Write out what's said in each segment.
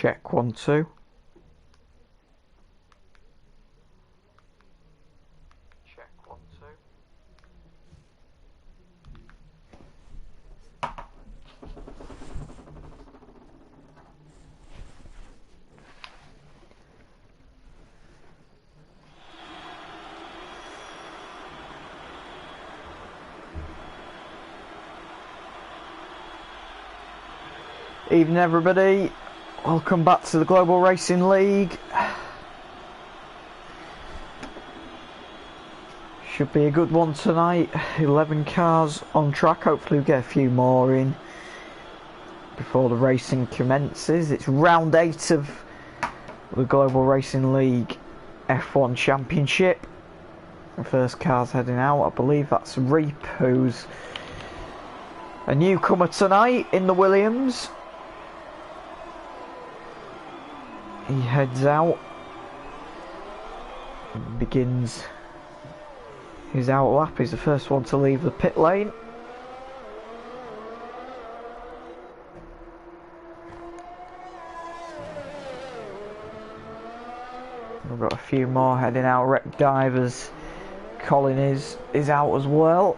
Check 1 2. Check 1 2. Evening everybody, welcome back to the Global Racing League. Should be a good one tonight. 11 cars on track, hopefully we'll get a few more in before the racing commences. It's round 8 of the Global Racing League F1 Championship. The first car's heading out, I believe that's Reap, who's a newcomer tonight in the Williams. He heads out and begins his out lap. He's the first one to leave the pit lane. We've got a few more heading out. Wreck Divers, Colin is out as well.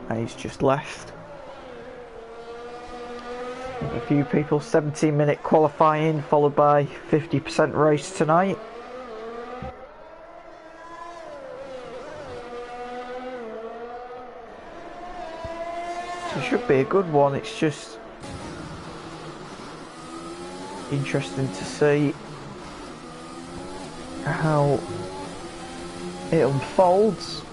And he's just left. A few people, 17-minute qualifying followed by 50% race tonight. So it should be a good one. It's just interesting to see how it unfolds.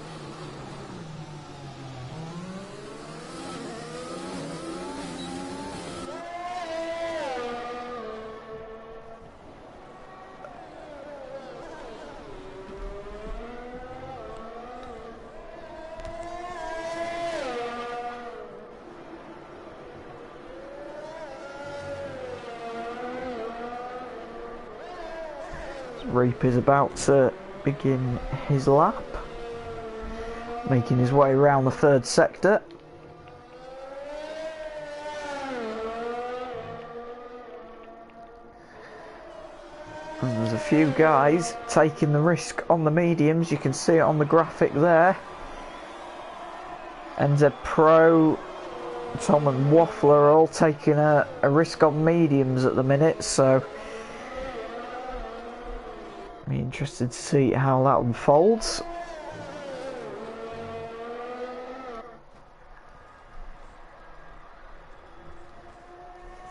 Reap is about to begin his lap, making his way around the third sector. And there's a few guys taking the risk on the mediums. You can see it on the graphic there. NZ Pro, Tom and Waffler are all taking a risk on mediums at the minute, so I'm interested to see how that unfolds.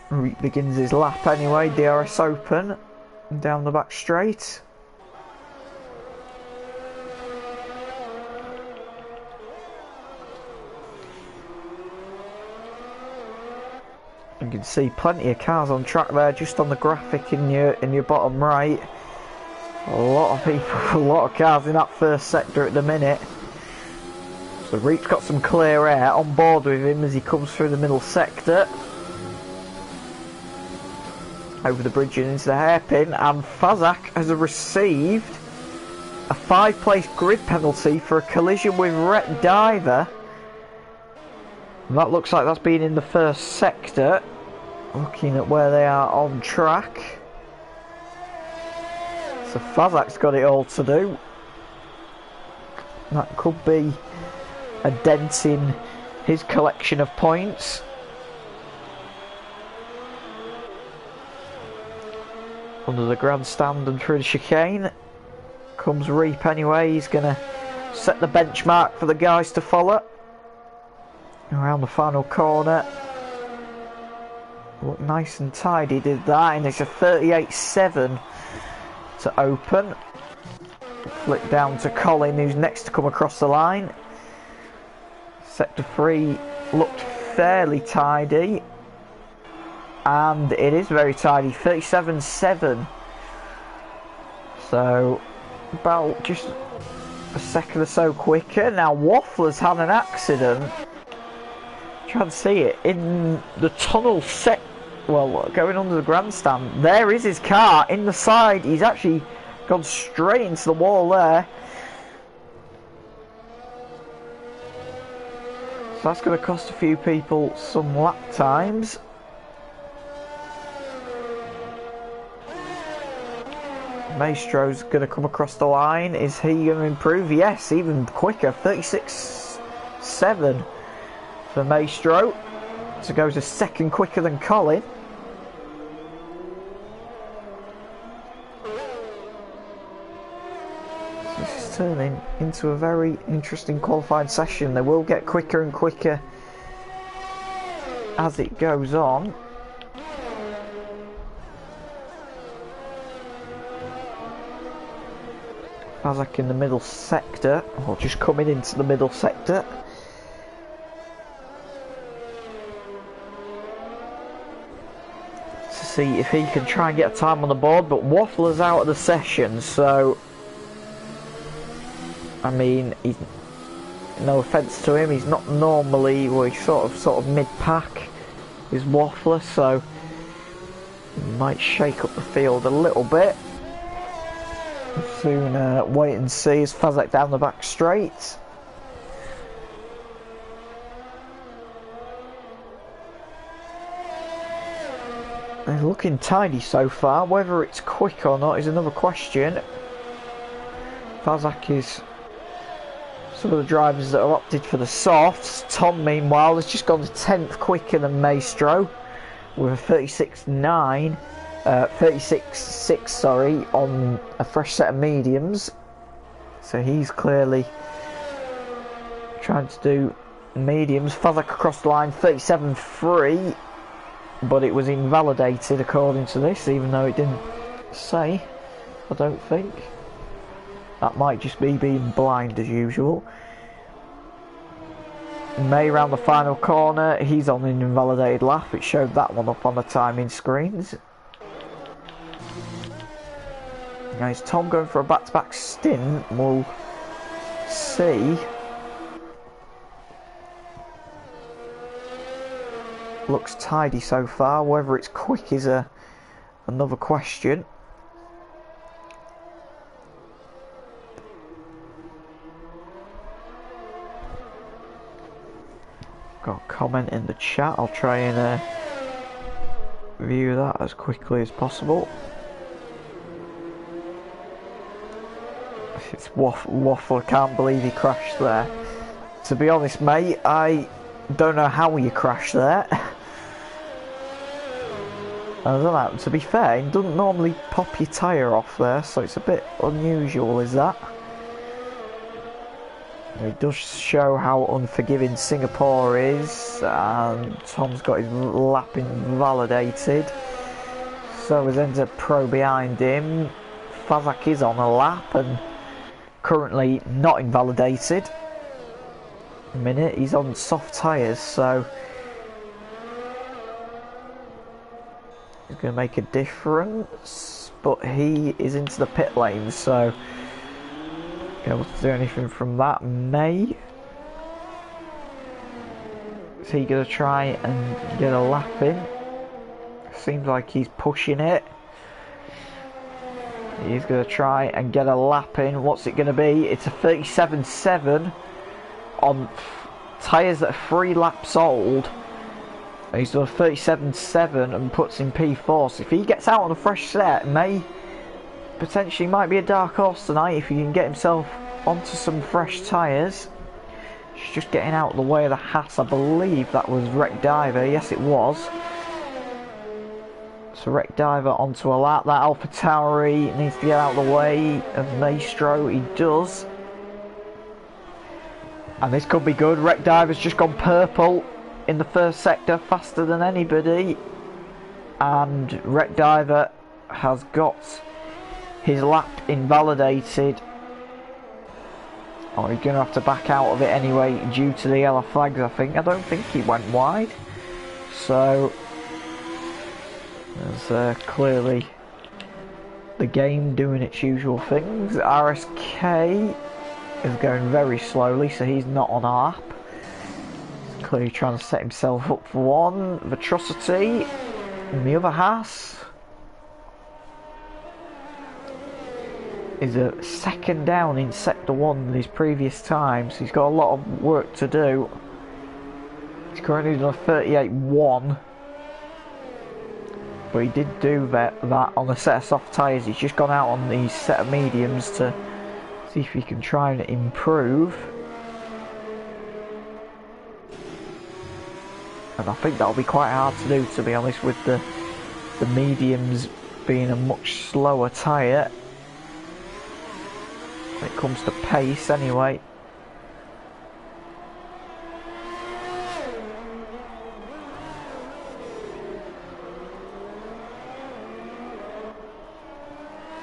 Reap begins his lap anyway, DRS open, and down the back straight. You can see plenty of cars on track there, just on the graphic in your bottom right. A lot of people, a lot of cars in that first sector at the minute. So Reap's got some clear air on board with him as he comes through the middle sector. Over the bridge and into the hairpin, and Fazak has received a 5-place grid penalty for a collision with Rhett Diver. And that looks like that's been in the first sector, looking at where they are on track. So Fazak's got it all to do. That could be a dent in his collection of points. Under the grandstand and through the chicane comes Reap anyway. He's going to set the benchmark for the guys to follow. Around the final corner. Look nice and tidy, did that, and it's a 38.7 to open. Flick down to Colin, who's next to come across the line. Sector 3 looked fairly tidy, and it is very tidy, 37.7. So about just a second or so quicker. Now Waffler's had an accident. Try and see it in the tunnel set. Well, going under the grandstand, there is his car in the side. He's actually gone straight into the wall there. So that's going to cost a few people some lap times. Maestro's going to come across the line. Is he going to improve? Yes, even quicker. 36.7 for Maestro. So goes a second quicker than Colin. This is turning into a very interesting qualifying session. They will get quicker and quicker as it goes on. Fazak in the middle sector, or just coming into the middle sector. To see if he can try and get a time on the board, but Waffler's out of the session, so I mean, no offence to him, he's not normally, well, he's sort of mid-pack, is Waffler, so he might shake up the field a little bit. Soon wait and see as Fazak down the back straight. They're looking tidy so far. Whether it's quick or not is another question. Fazak is some of the drivers that have opted for the softs. Tom, meanwhile, has just gone to 10th quicker than Maestro with a 36.9. 36.6, sorry, on a fresh set of mediums. So he's clearly trying to do mediums. Fazak across the line, 37.3, but it was invalidated according to this, even though it didn't say, I don't think. That might just be being blind as usual. May round the final corner, he's on an invalidated lap. It showed that one up on the timing screens. Now is Tom going for a back-to-back stint? We'll see. Looks tidy so far. Whether it's quick is another question. Got a comment in the chat. I'll try and view that as quickly as possible. It's Waffle, can't believe he crashed there. To be honest, mate, I don't know how you crashed there. I don't know, to be fair, it doesn't normally pop your tyre off there, so it's a bit unusual, is that? It does show how unforgiving Singapore is, and Tom's got his lap invalidated. So has Enzo Pro behind him. Fazak is on a lap and currently not invalidated. A minute, he's on soft tyres, so he's going to make a difference, but he is into the pit lane, so be able to do anything from that. May, is he going to try and get a lap in? Seems like he's pushing it. He's going to try and get a lap in. What's it going to be? It's a 37.7 on tyres that are 3 laps old. He's done a 37.7 and puts in P4. So if he gets out on a fresh set, May potentially might be a dark horse tonight if he can get himself onto some fresh tyres. He's just getting out of the way of the Haas. I believe that was Wreck Diver. Yes, it was. So Wreck Diver onto a lap. That AlphaTauri needs to get out of the way of Maestro. He does. And this could be good. Wreck Diver's just gone purple in the first sector, faster than anybody. And Wreck Diver has got his lap invalidated. Oh, he's going to have to back out of it anyway due to the yellow flags, I think. I don't think he went wide. So there's clearly the game doing its usual things. RSK is going very slowly, so he's not on our lap. He's clearly trying to set himself up for one. Vitrocity in the other Haas is a second down in sector 1 than his previous time, so he's got a lot of work to do. He's currently done a 38.1. But he did do that on a set of soft tyres. He's just gone out on these set of mediums to see if he can try and improve. And I think that'll be quite hard to do, to be honest, with the mediums being a much slower tyre when it comes to pace anyway.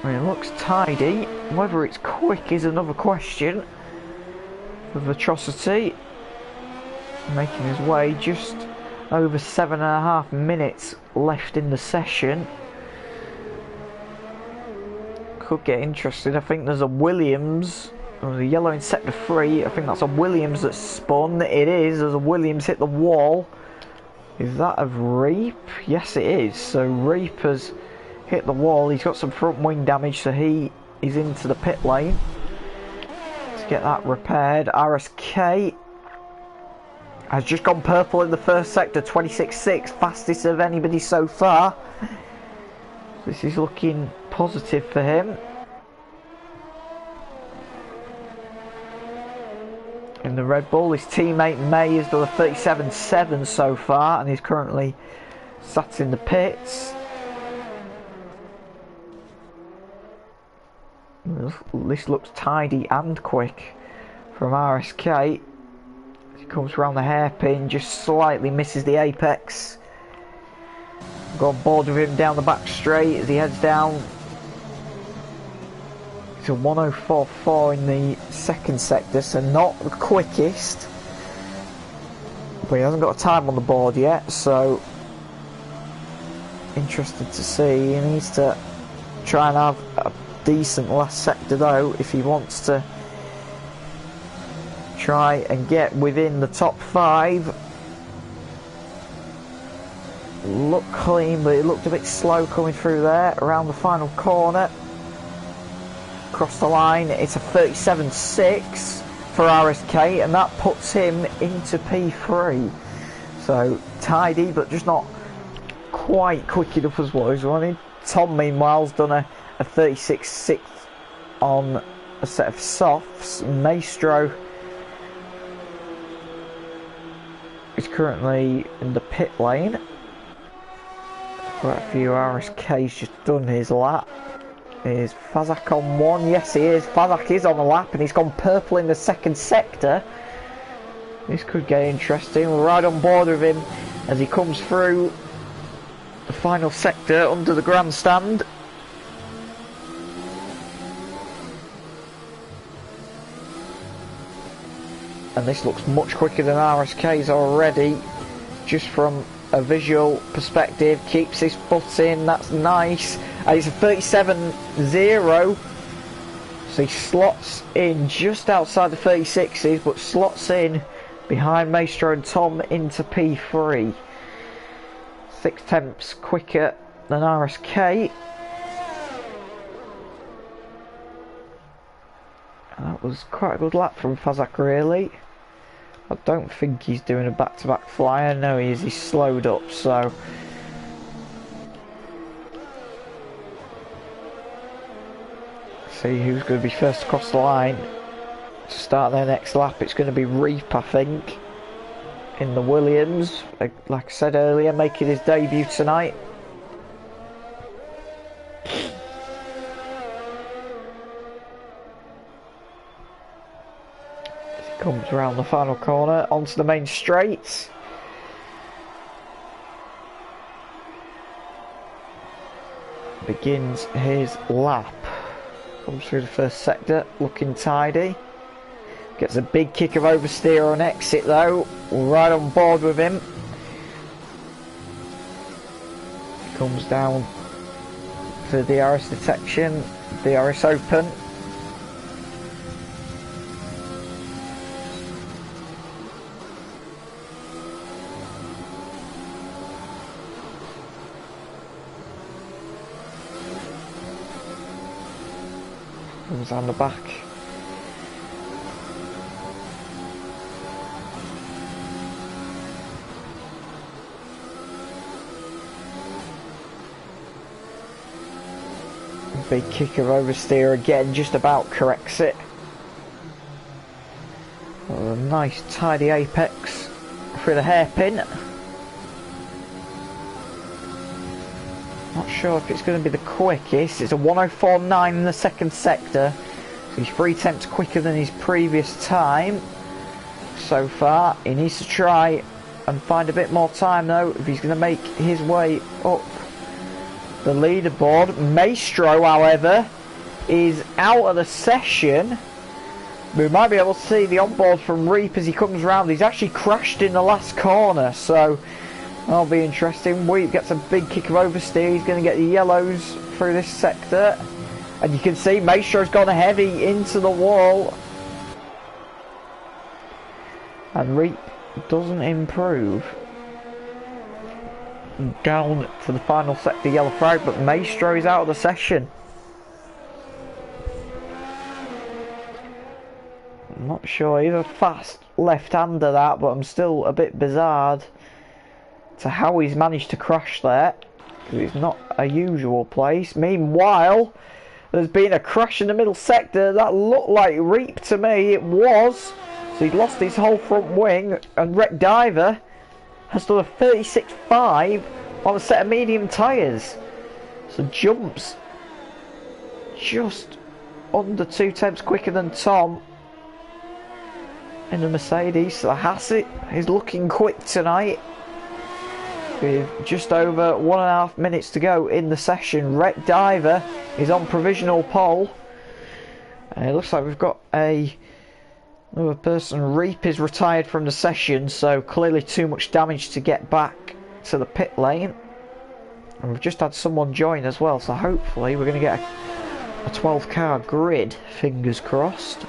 I mean, it looks tidy. Whether it's quick is another question. For Atrocity making his way, just over 7.5 minutes left in the session. Could get interested. I think there's a Williams. There's a yellow in sector 3. I think that's a Williams that's spun. It is. There's a Williams hit the wall. Is that of Reap? Yes, it is. So Reap has hit the wall. He's got some front wing damage, so he is into the pit lane to get that repaired. RSK has just gone purple in the first sector, 26.6, fastest of anybody so far. This is looking positive for him. In the Red Bull, his teammate May has done a 37.7 so far, and he's currently sat in the pits. This looks tidy and quick from RSK. He comes around the hairpin, just slightly misses the apex. Go on board with him down the back straight as he heads down. It's a 1:04.4 in the second sector, so not the quickest. But he hasn't got a time on the board yet, so interested to see. He needs to try and have a decent last sector though if he wants to try and get within the top 5. Looked clean, but it looked a bit slow coming through there around the final corner. Across the line, it's a 37.6 for RSK, and that puts him into P3. So tidy, but just not quite quick enough as what he's wanted. Tom, meanwhile, has done a 36.6 on a set of softs. Maestro is currently in the pit lane. Quite a few RSK's just done his lap. Is Fazak on one? Yes, he is. Fazak is on the lap, and he's gone purple in the second sector. This could get interesting. We're right on board with him as he comes through the final sector under the grandstand. And this looks much quicker than RSK's already, just from a visual perspective. Keeps his foot in, that's nice. And it's a 37.0, so he slots in just outside the 36s, but slots in behind Maestro and Tom into P3. 6/10 quicker than RSK. And that was quite a good lap from Fazak, really. I don't think he's doing a back-to-back flyer. No, he is. He's slowed up, so see who's going to be first across the line to start their next lap. It's going to be Reap, I think, in the Williams. Like I said earlier, making his debut tonight. Comes around the final corner onto the main straight. Begins his lap. Comes through the first sector, looking tidy. Gets a big kick of oversteer on exit though. Right on board with him. Comes down to DRS detection, DRS open. Comes down the back. Big kick of oversteer again, just about corrects it. A nice tidy apex through the hairpin. Not sure if it's going to be the quickest. It's a 104.9 in the second sector. So he's 3 tenths quicker than his previous time so far. He needs to try and find a bit more time though if he's going to make his way up the leaderboard. Maestro, however, is out of the session. We might be able to see the onboard from Reap as he comes round. He's actually crashed in the last corner, so that'll be interesting. Reap gets a big kick of oversteer. He's going to get the yellows through this sector. And you can see Maestro's gone heavy into the wall. And Reap doesn't improve. Down to the final sector, yellow flag, but Maestro is out of the session. I'm not sure, he's a fast left-hander that, but I'm still a bit bizarre to how he's managed to crash there, because it's not a usual place. Meanwhile, there's been a crash in the middle sector that looked like Reap to me. It was. So he's lost his whole front wing, and Wreck Diver has done a 36.5 on a set of medium tyres. So jumps just under 2 tenths quicker than Tom in the Mercedes. So Hassett is looking quick tonight. With just over 1.5 minutes to go in the session, Wreck Diver is on provisional pole. And it looks like we've got another person. Reap is retired from the session, so clearly too much damage to get back to the pit lane. And we've just had someone join as well, so hopefully we're going to get a 12 car grid, fingers crossed.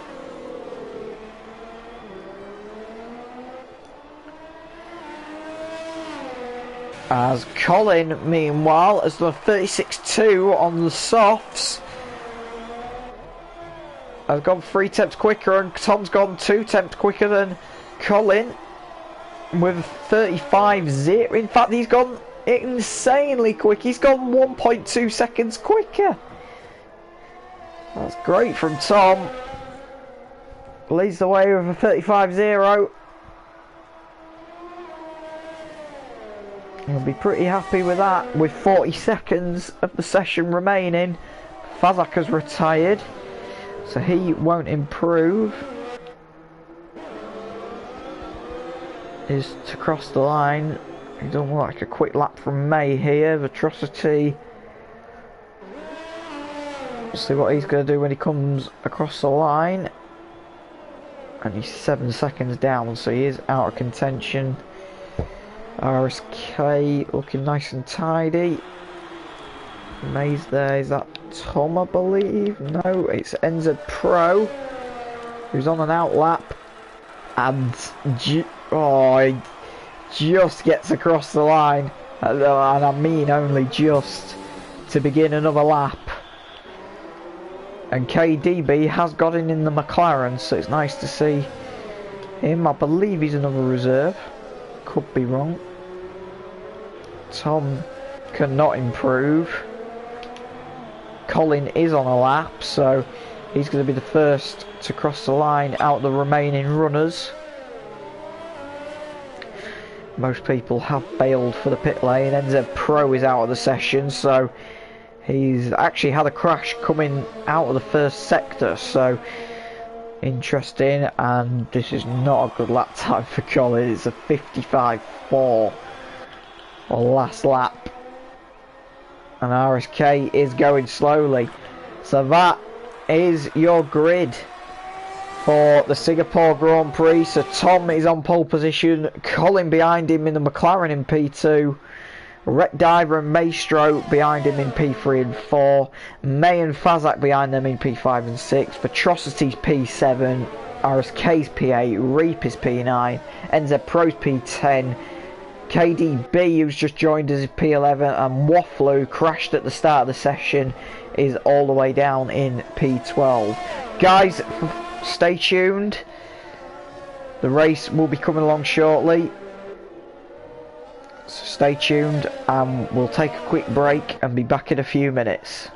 As Colin, meanwhile, has done a 36.2 on the softs. Has gone 3 tenths quicker, and Tom's gone 2 tenths quicker than Colin with 35.0. In fact, he's gone insanely quick. He's gone 1.2 seconds quicker. That's great from Tom. Leads the way with a 35.0. He'll be pretty happy with that. With 40 seconds of the session remaining, Fazak has retired, so he won't improve. Is to cross the line. He doesn't look like a quick lap from May here. Atrocity. We'll see what he's going to do when he comes across the line. And he's 7 seconds down, so he is out of contention. RSK looking nice and tidy. May's there. Is that Tom, I believe? No, it's NZ Pro, who's on an out lap. And he just gets across the line. And I mean only just, to begin another lap. And KDB has got in the McLaren, so it's nice to see him. I believe he's another reserve. Could be wrong. Tom cannot improve. Colin is on a lap, so he's going to be the first to cross the line out of the remaining runners. Most people have bailed for the pit lane. NZ Pro is out of the session, so he's actually had a crash coming out of the first sector, so interesting. And this is not a good lap time for Colin. It's a 55.4 on last lap, and RSK is going slowly. So that is your grid for the Singapore Grand Prix. So Tom is on pole position, Colin behind him in the McLaren in P2, Wreck Diver and Maestro behind him in P3 and 4, May and Fazak behind them in P5 and 6, Atrocity's P7, RSK's P8, Reap is P9, NZ Pro's P10, KDB, who's just joined us, is P11, and Waffle, who crashed at the start of the session, is all the way down in P12. Guys, stay tuned. The race will be coming along shortly, so stay tuned, and we'll take a quick break and be back in a few minutes.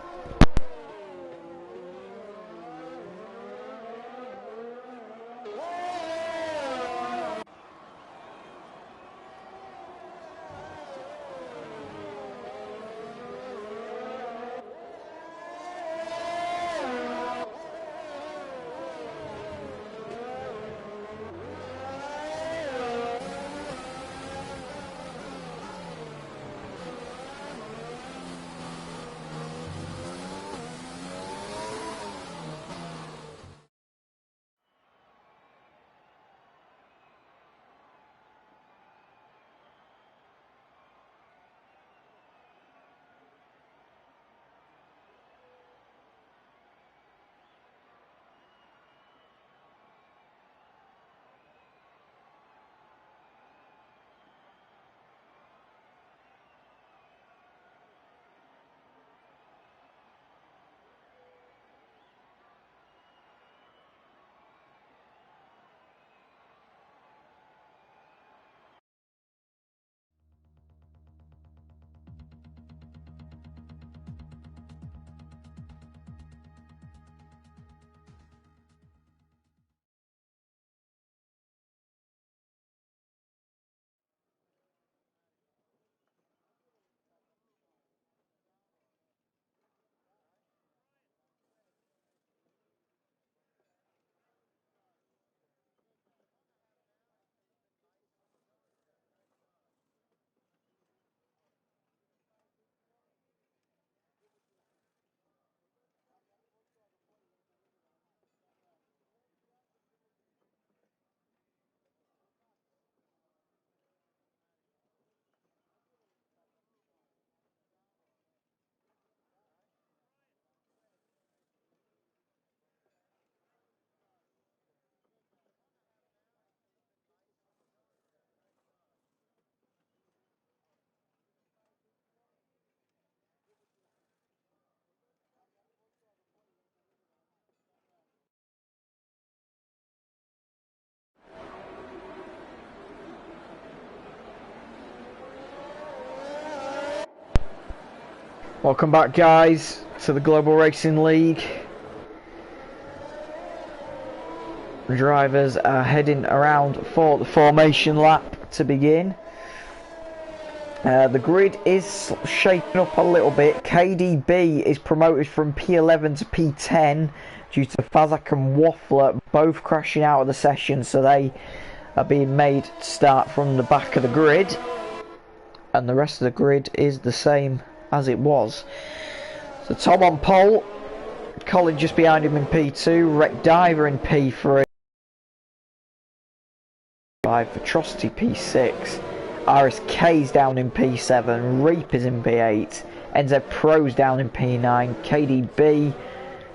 Welcome back, guys, to the Global Racing League. The drivers are heading around for the formation lap to begin. The grid is shaping up a little bit. KDB is promoted from P11 to P10 due to Fazak and Waffler both crashing out of the session, so they are being made to start from the back of the grid, and the rest of the grid is the same as it was. So Tom on pole, Colin just behind him in P2, Rec Diver in P3, Atrocity P6, RSK's down in P7, Reap is in P8, NZ Pro's down in P9, KDB,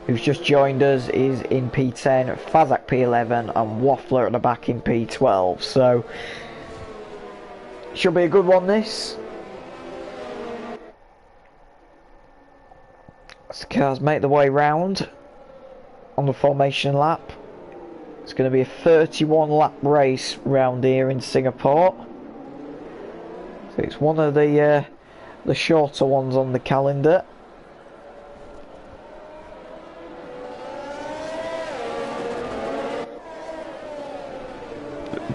who's just joined us, is in P10, Fazak P11, and Waffler at the back in P12. So, should be a good one, this. As the cars make their way round on the formation lap. It's going to be a 31 lap race round here in Singapore. So it's one of the shorter ones on the calendar.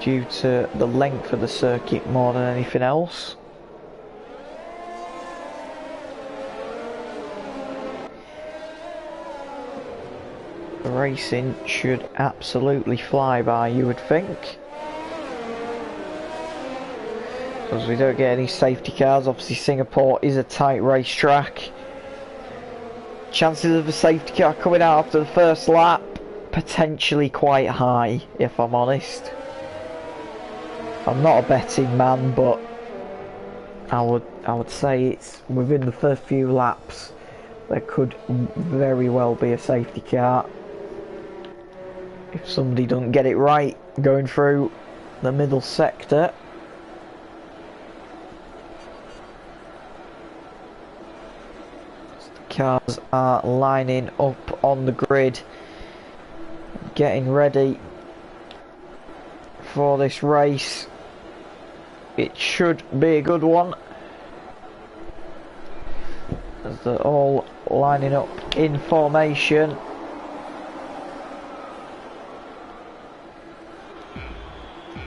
Due to the length of the circuit more than anything else. The racing should absolutely fly by, you would think. Because we don't get any safety cars. Obviously Singapore is a tight racetrack. Chances of a safety car coming out after the first lap, potentially quite high, if I'm honest. I'm not a betting man, but I would say it's within the first few laps there could very well be a safety car if somebody doesn't get it right going through the middle sector. Cars are lining up on the grid, getting ready for this race. It should be a good one, as they're all lining up in formation.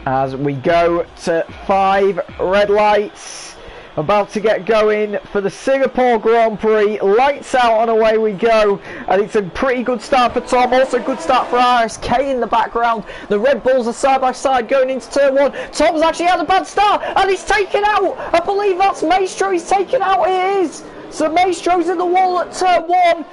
As we go to 5 red lights. About to get going for the Singapore Grand Prix. Lights out and away we go. And it's a pretty good start for Tom. Also a good start for RSK in the background. The Red Bulls are side by side going into turn 1. Tom's actually had a bad start and he's taken out. I believe that's Maestro he's taken out. It is. So Maestro's in the wall at turn 1.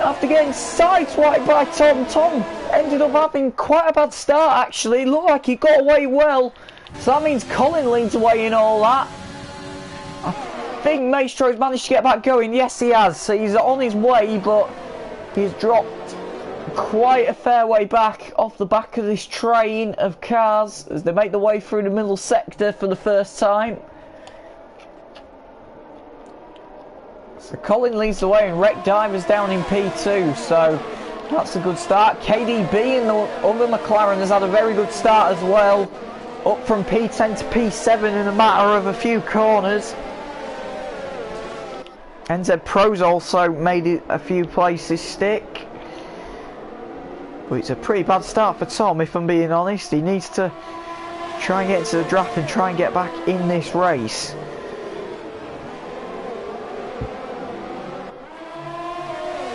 After getting sideswiped by Tom. Tom ended up having quite a bad start actually. Looked like he got away well. So that means Colin leads away in all that. I think Maestro's managed to get back going. Yes, he has. So he's on his way, but he's dropped quite a fair way back off the back of this train of cars as they make their way through the middle sector for the first time. So Colin leads the way and Rec Diver's down in P2, so that's a good start. KDB in the other McLaren has had a very good start as well, up from P10 to P7 in a matter of a few corners. NZ Pro's also made it a few places stick. But it's a pretty bad start for Tom, if I'm being honest. He needs to try and get into the draft and try and get back in this race.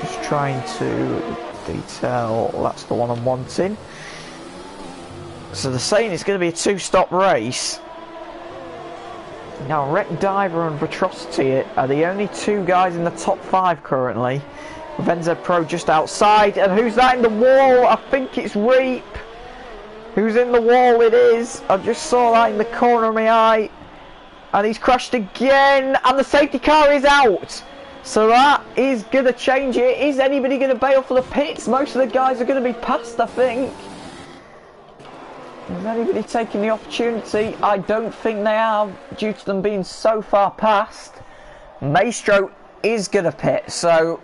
Just trying to detail, that's the one I'm wanting. So they're saying it's going to be a 2-stop race. Now Rec Diver and Atrocity are the only 2 guys in the top 5 currently, with NZ Pro just outside. And who's that in the wall? I think it's Reap. Who's in the wall? It is. I just saw that in the corner of my eye. And he's crashed again, and the safety car is out. So that is going to change it. Is anybody going to bail for the pits? Most of the guys are going to be passed, I think. Is anybody taking the opportunity? I don't think they are, due to them being so far past. Maestro is going to pit, so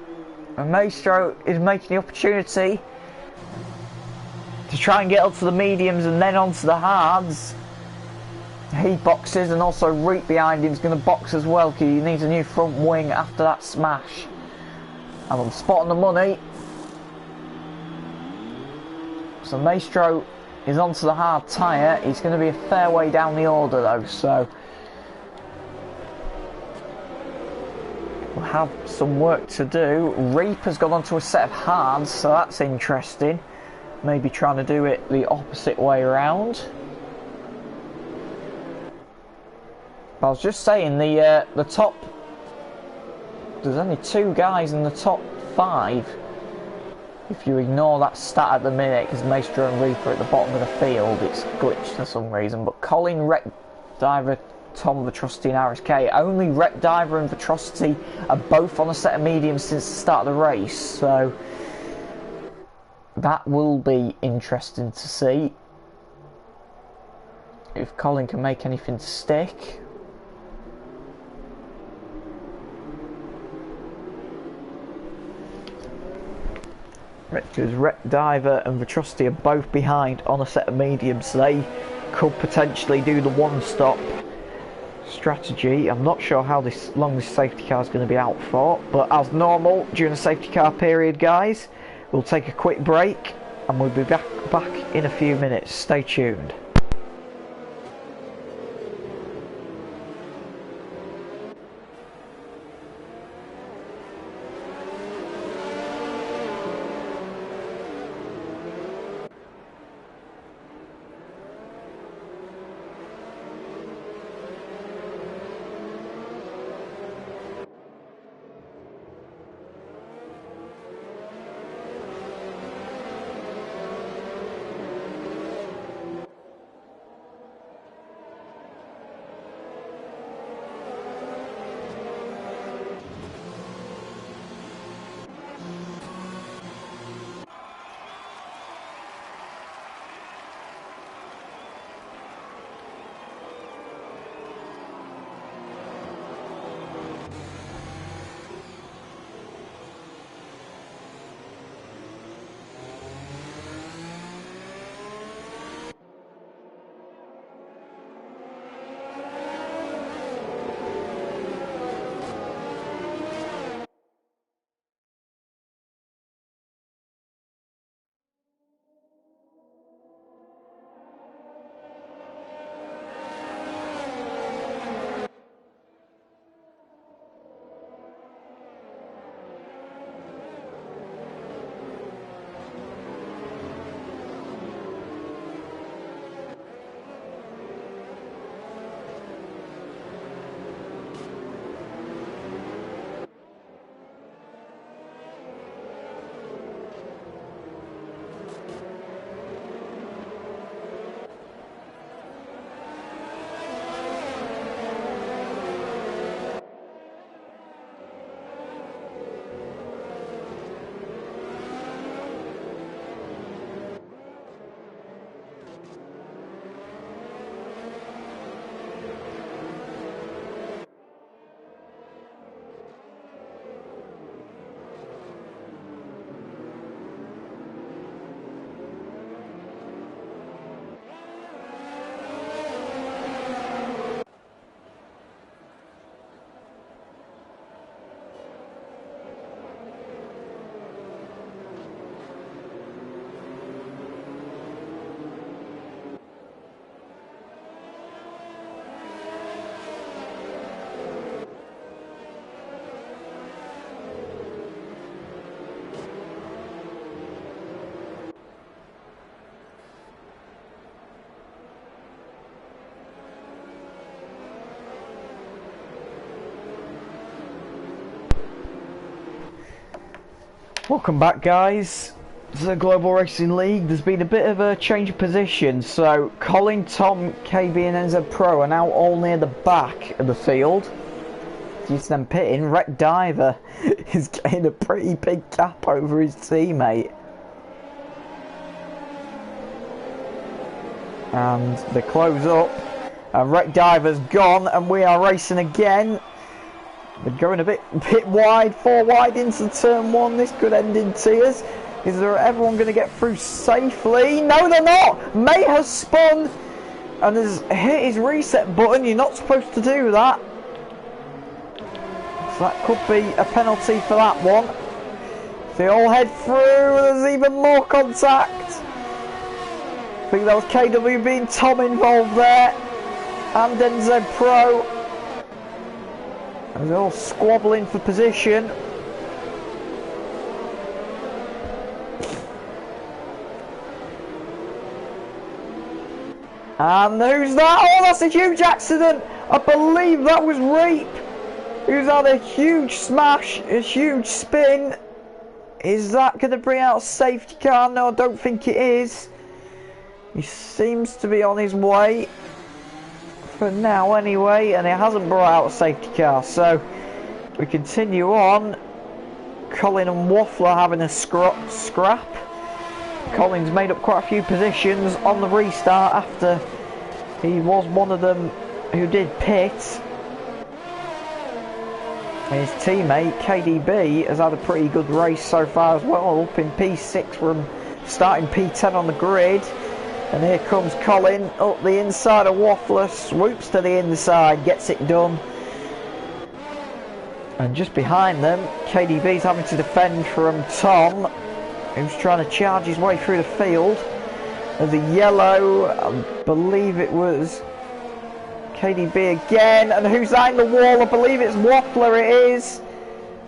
Maestro is making the opportunity to try and get onto the mediums and then onto the hards. he boxes, and also Reap behind him is going to box as well, because he needs a new front wing after that smash. And I'm spotting the money. So Maestro is onto the hard tyre. He's going to be a fair way down the order though, so we'll have some work to do. Reap has gone onto a set of hards, so that's interesting. Maybe trying to do it the opposite way around. I was just saying, the top, there's only 2 guys in the top 5 if you ignore that stat at the minute, because Maestro and Reaper at the bottom of the field. It's glitched for some reason. But Colin, Wreck Diver, Tom Vitrosity and RSK, only Wreck Diver and Vitrosity are both on a set of mediums since the start of the race, so that will be interesting to see if Colin can make anything stick. Because Wreck Diver and Vitrosity are both behind on a set of mediums, so they could potentially do the one-stop strategy. I'm not sure how long this safety car is going to be out for, but as normal during the safety car period, guys, we'll take a quick break and we'll be back in a few minutes. Stay tuned. Welcome back, guys, to the Global Racing League. There's been a bit of a change of position, so Colin, Tom, KB and NZ Pro are now all near the back of the field. Due to them pitting, Wreck Diver is getting a pretty big gap over his teammate. And they close up, and Wreck Diver's gone, and we are racing again. We're going a bit wide, 4 wide into turn 1. This could end in tears. Is there everyone going to get through safely? No, they're not. May has spun. and has hit his reset button. You're not supposed to do that. So that could be a penalty for that one. They all head through. There's even more contact. I think that was KWB and Tom involved there. And NZ Pro. And they're all squabbling for position. And who's that? Oh, that's a huge accident. I believe that was Reap, who's had a huge smash, a huge spin. Is that going to bring out a safety car? No, I don't think it is. He seems to be on his way. For now anyway, and it hasn't brought out a safety car. So we continue on. Colin and Waffler having a scrap. Colin's made up quite a few positions on the restart after he was one of them who did pit. His teammate KDB has had a pretty good race so far as well, up in P6 from starting P10 on the grid. And here comes Colin up the inside of Waffler, swoops to the inside, gets it done. And just behind them, KDB's having to defend from Tom, who's trying to charge his way through the field. There's a yellow, I believe it was KDB again, and who's that in the wall? I believe it's Waffler, it is.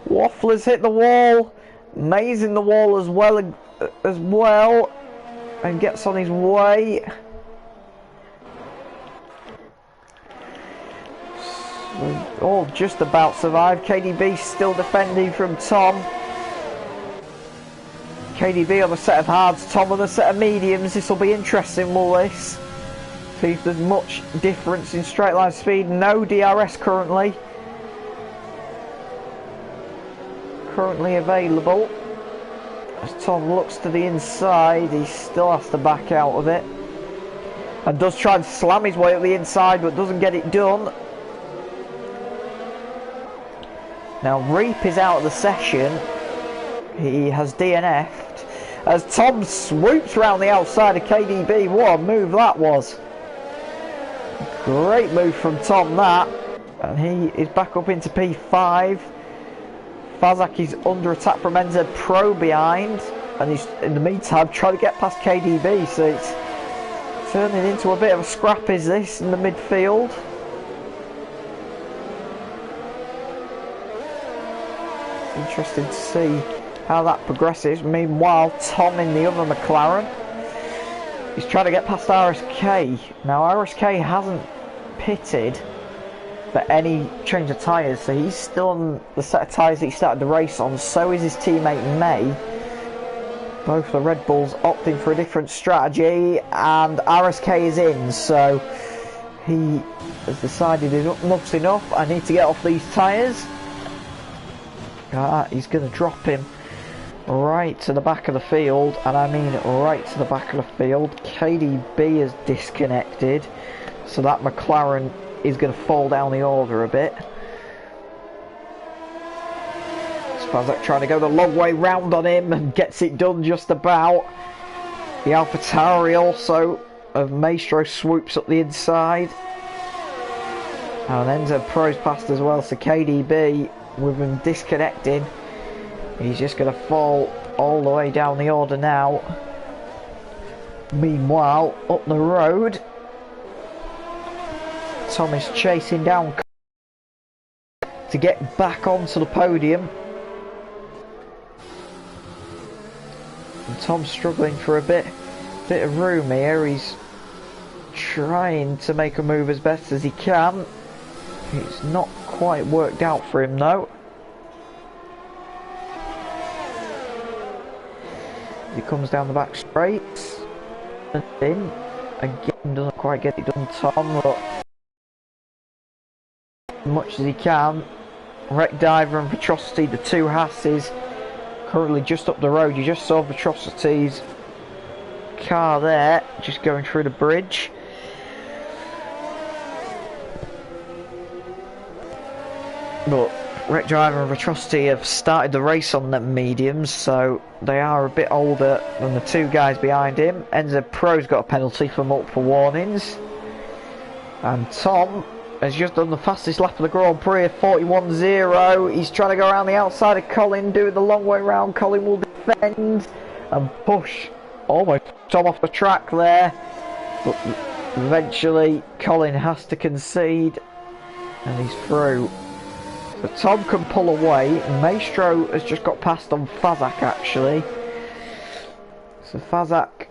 Waffler's hit the wall, May's in the wall as well, and gets on his way. All just about survived. KDB still defending from Tom. KDB on a set of hards, Tom on a set of mediums. This will be interesting, will this? See if there's much difference in straight line speed. No DRS currently available. As Tom looks to the inside, he still has to back out of it. And does try and slam his way up the inside, but doesn't get it done. Now Reap is out of the session. He has DNF'd. As Tom swoops round the outside of KDB. What a move that was. Great move from Tom, that. And he is back up into P5. Fazak is under attack from NZ Pro behind, and he's in the meantime trying to get past KDB, so it's turning into a bit of a scrap, is this, in the midfield. Interesting to see how that progresses. Meanwhile, Tom in the other McLaren, he's trying to get past RSK. Now RSK hasn't pitted for any change of tyres, so he's still on the set of tyres that he started the race on. So is his teammate May. Both the Red Bulls opting for a different strategy, and RSK is in, so he has decided enough's enough. I need to get off these tyres. He's going to drop him right to the back of the field, and I mean right to the back of the field. KDB is disconnected, so that McLaren is going to fall down the order a bit. Spazak trying to go the long way round on him and gets it done just about. The AlphaTauri also of Maestro swoops up the inside. And NZ Pro's passed as well, so KDB, with him disconnecting, he's just going to fall all the way down the order now. Meanwhile, up the road, Tom is chasing down to get back onto the podium. And Tom's struggling for a bit of room here. He's trying to make a move as best as he can. It's not quite worked out for him though. He comes down the back straight and in. Again, doesn't quite get it done, Tom, but as much as he can. Wreck Diver and Vitrocity, the two Hasses, currently just up the road. You just saw Vitrocity's car there, just going through the bridge. But Wreck Driver and Vitrocity have started the race on the mediums, so they are a bit older than the two guys behind him. NZ Pro's got a penalty for multiple warnings. And Tom has just done the fastest lap of the Grand Prix, 41.0. He's trying to go around the outside of Colin, do it the long way round. Colin will defend and push almost Tom off the track there. But eventually Colin has to concede and he's through. So Tom can pull away. Maestro has just got past on Fazak actually. So Fazak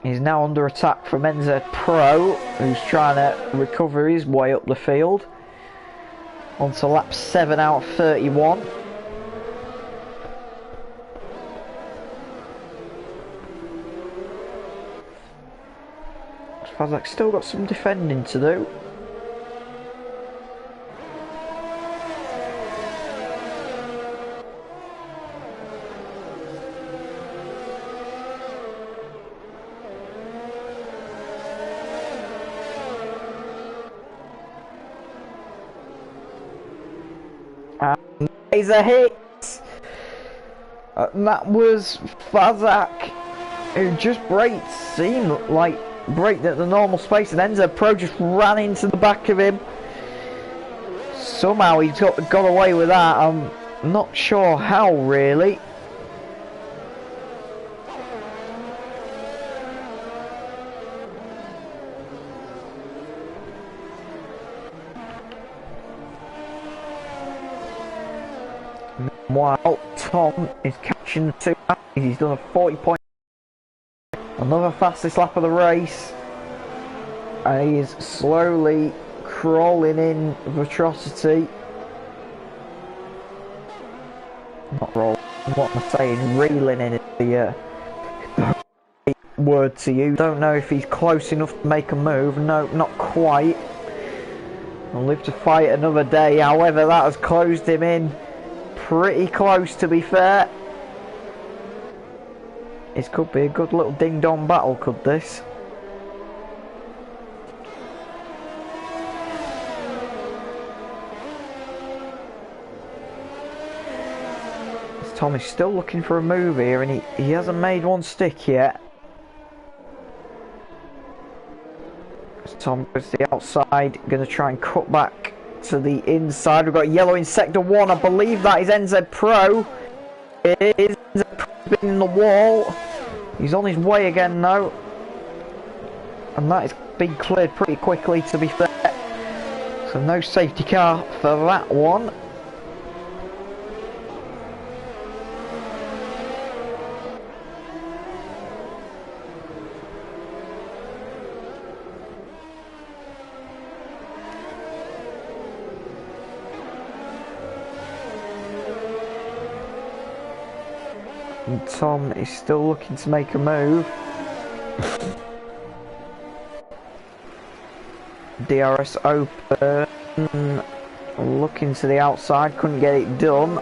is now under attack from NZ Pro, who's trying to recover his way up the field. On to lap 7 out of 31. Fazak's still got some defending to do. And there's a hit! And that was Fazak, who just braked at the normal space, and NZ Pro just ran into the back of him. Somehow he got away with that. I'm not sure how, really. Meanwhile, Tom is catching the two. He's done a 40 point. Another fastest lap of the race. And he is slowly crawling in Vitrocity. Not rolling, what am I saying? Reeling in the word to you. Don't know if he's close enough to make a move. No, not quite. He'll live to fight another day. However, that has closed him in pretty close, to be fair. This could be a good little ding-dong battle, could this? Tom is still looking for a move here, and he hasn't made one stick yet. As Tom goes to the outside, going to try and cut back to the inside. We've got yellow in sector 1. I believe that is NZ Pro. It is NZ Pro in the wall. He's on his way again now. And that is being cleared pretty quickly, to be fair. So no safety car for that one. And Tom is still looking to make a move. DRS open, looking to the outside, couldn't get it done.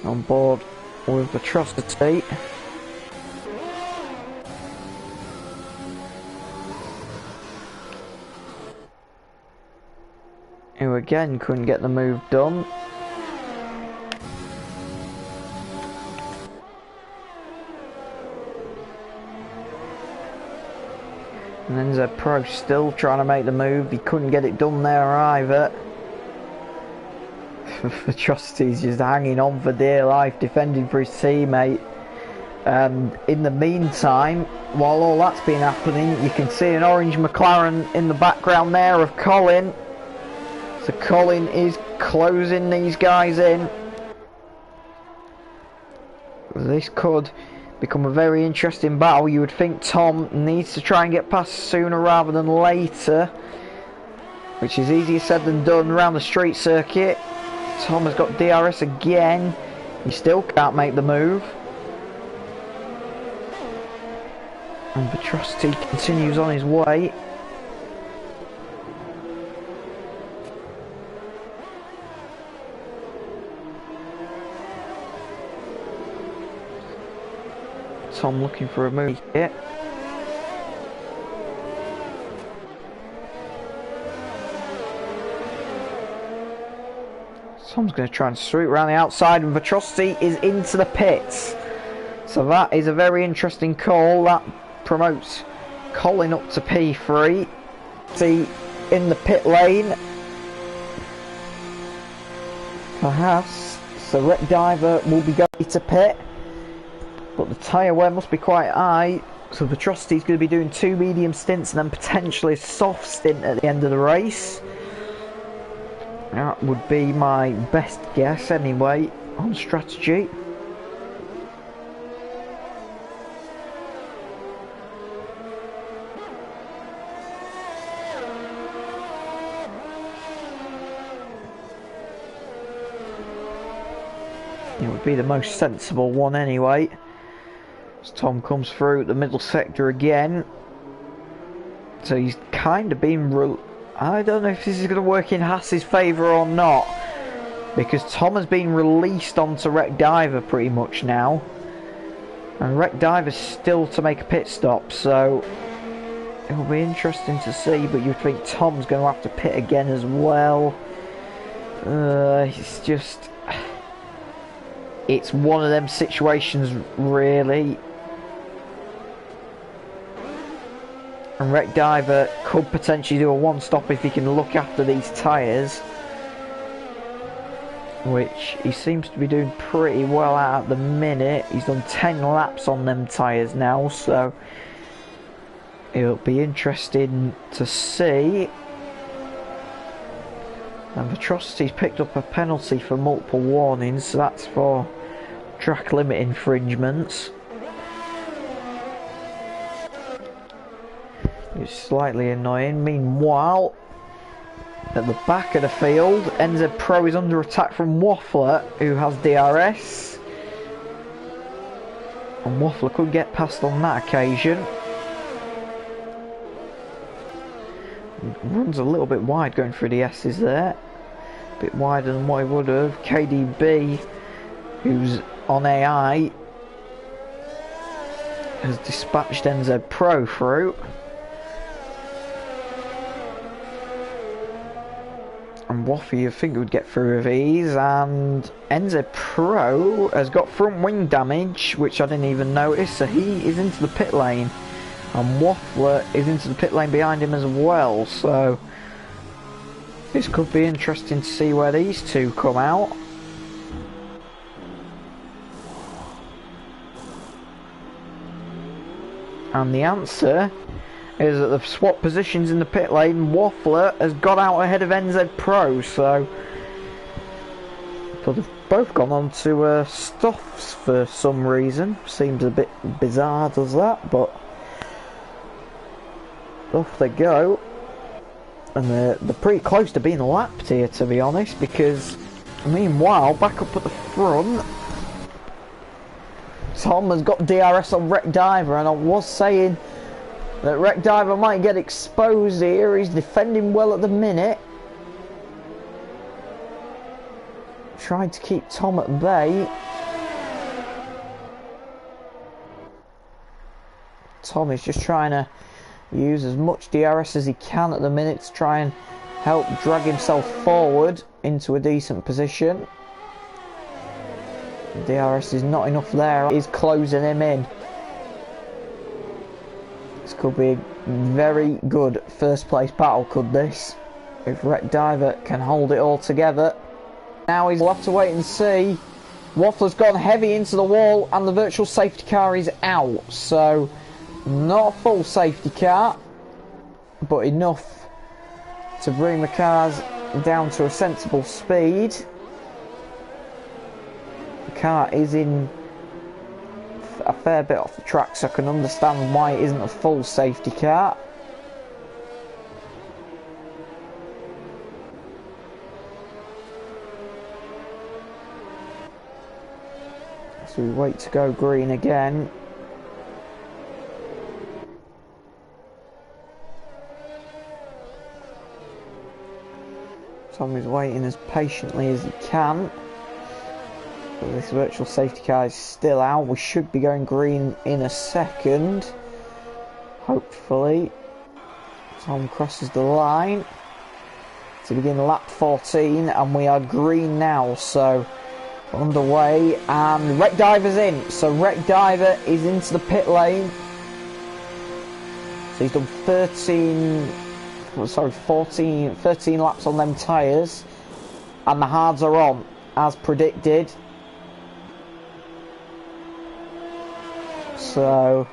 On board with the Vitrocity. Who again couldn't get the move done. And then NZ Pro still trying to make the move. He couldn't get it done there either. Vitrocity's just hanging on for dear life, defending for his teammate. And in the meantime, while all that's been happening, you can see an orange McLaren in the background there of Colin. So Colin is closing these guys in. This could become a very interesting battle. You would think Tom needs to try and get past sooner rather than later, which is easier said than done around the street circuit. Tom has got DRS again. He still can't make the move. And Vitrocity continues on his way. Tom looking for a move here. Tom's going to try and sweep around the outside, and Vitrocity is into the pits. So that is a very interesting call. That promotes Colin up to P3. See in the pit lane. Perhaps. So Wreck Diver will be going to pit. But the tyre wear must be quite high. So the Trusty's going to be doing 2 medium stints and then potentially a soft stint at the end of the race. That would be my best guess anyway on strategy. It would be the most sensible one anyway. As Tom comes through the middle sector again. So he's kind of been... I don't know if this is going to work in Haas's favour or not. Because Tom has been released onto Wreck Diver pretty much now. And Wreck Diver's still to make a pit stop. So it will be interesting to see. But you'd think Tom's going to have to pit again as well. It's just... It's one of them situations really. And Wreck Diver could potentially do a one stop if he can look after these tyres. Which he seems to be doing pretty well at the minute. He's done 10 laps on them tyres now, so it'll be interesting to see. And the Trusty's picked up a penalty for multiple warnings, so that's for track limit infringements. It's slightly annoying. Meanwhile, at the back of the field, NZ Pro is under attack from Waffler, who has DRS. And Waffler could get past on that occasion. Runs a little bit wide going through the S's there. A bit wider than what he would have. KDB, who's on AI, has dispatched NZ Pro through. And Waffy, you think would get through with ease, and NZ Pro has got front wing damage, which I didn't even notice, so he is into the pit lane. And Waffler is into the pit lane behind him as well, so this could be interesting to see where these two come out. And the answer is that they've swapped positions in the pit lane. Waffler has got out ahead of NZ Pro, so they've both gone on to Stuffs for some reason. Seems a bit bizarre, does that, but off they go. And they're pretty close to being lapped here, to be honest, because meanwhile, back up at the front, Tom has got DRS on Wreck Diver, and I was saying that Wreck Diver might get exposed here. He's defending well at the minute. Trying to keep Tom at bay. Tom is just trying to use as much DRS as he can at the minute to try and help drag himself forward into a decent position. DRS is not enough there. He's closing him in. This could be a very good first place battle, could this? If Wreck Diver can hold it all together. Now we'll have to wait and see. Waffler's gone heavy into the wall and the virtual safety car is out. So, not a full safety car, but enough to bring the cars down to a sensible speed. The car is in a fair bit off the track, so I can understand why it isn't a full safety car. So we wait to go green again. Tom is waiting as patiently as he can. But this virtual safety car is still out. We should be going green in a second. Hopefully. Tom crosses the line to begin lap 14, and we are green now, so underway, and Wreck Diver's in. So Wreck Diver is into the pit lane. So he's done 13 laps on them tyres, and the hards are on as predicted. So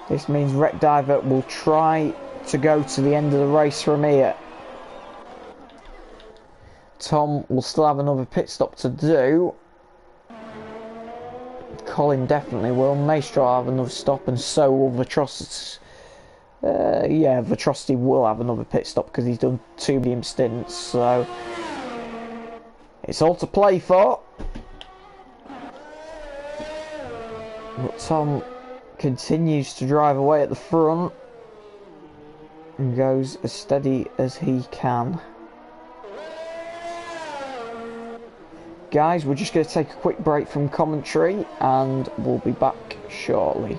this means Wreck Diver will try to go to the end of the race from here. Tom will still have another pit stop to do. Colin definitely will. Maestro will have another stop, and so will Vetrosity. Yeah, Vetrosity will have another pit stop because he's done 2 medium stints. So it's all to play for. But Tom continues to drive away at the front and goes as steady as he can. Guys, we're just going to take a quick break from commentary and we'll be back shortly.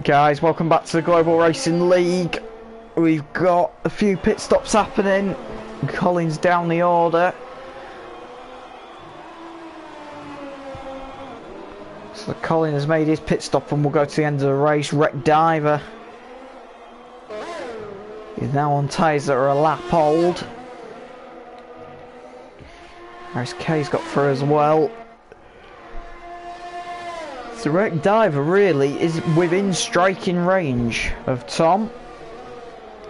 Guys, welcome back to the Global Racing League. We've got a few pit stops happening. Colin's down the order. So Colin has made his pit stop and will go to the end of the race. Wreck Diver is now on tyres that are a lap old. Harris K's got through as well. So Wreck Diver really is within striking range of Tom,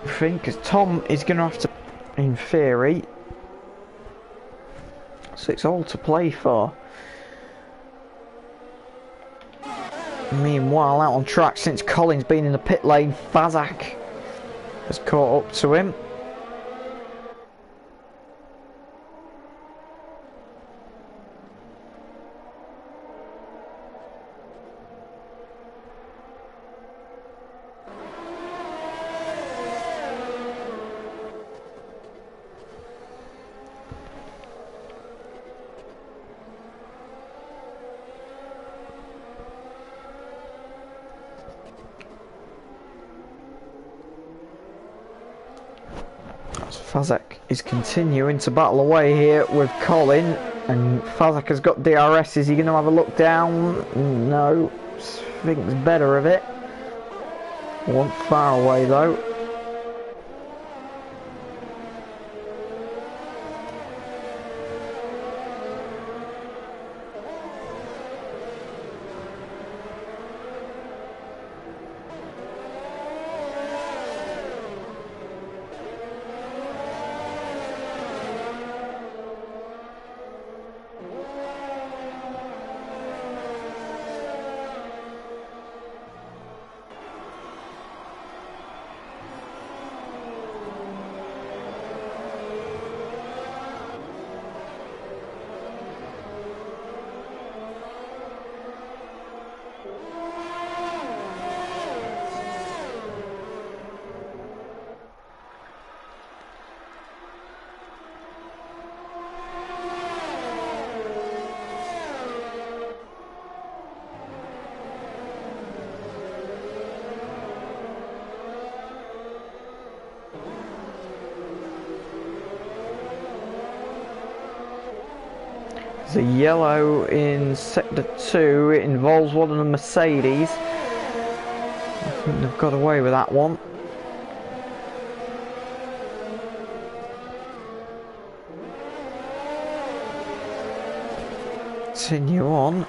I think, because Tom is going to have to, in theory, so it's all to play for. Meanwhile, out on track, since Colin's been in the pit lane, Fazak has caught up to him. Fazak is continuing to battle away here with Colin, And Fazak has got DRS. Is he going to have a look down? No. Thinks better of it. Wasn't far away though. There's a yellow in sector 2, it involves one of the Mercedes. I think they've got away with that one. Continue on.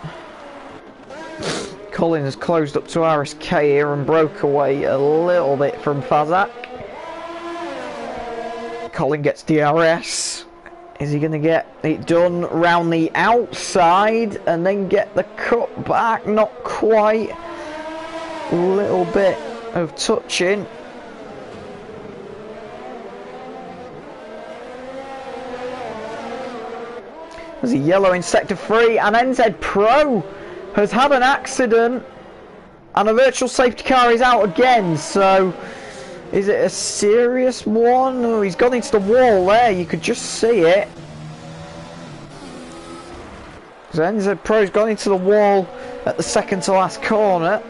Colin has closed up to RSK here and broke away a little bit from Fazak. Colin gets DRS. Is he going to get it done round the outside and then get the cut back? Not quite. A little bit of touching. There's a yellow in sector 3 and NZ Pro has had an accident and a virtual safety car is out again, so is it a serious one? Oh, he's gone into the wall there, you could just see it. So NZ Pro's gone into the wall at the second to last corner.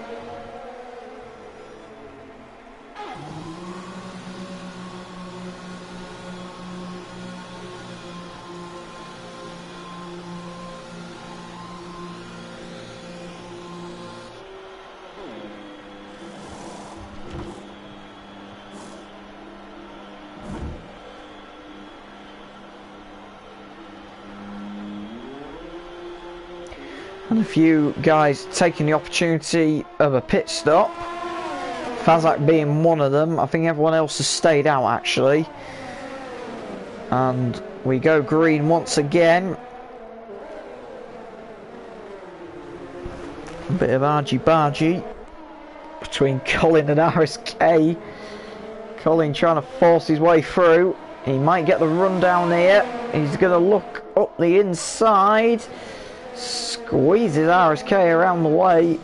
And a few guys taking the opportunity of a pit stop. Fazak being one of them. I think everyone else has stayed out actually. And we go green once again. A bit of argy-bargy between Colin and RSK. Colin trying to force his way through. He might get the run down here. He's going to look up the inside. Squeezes RSK around the way.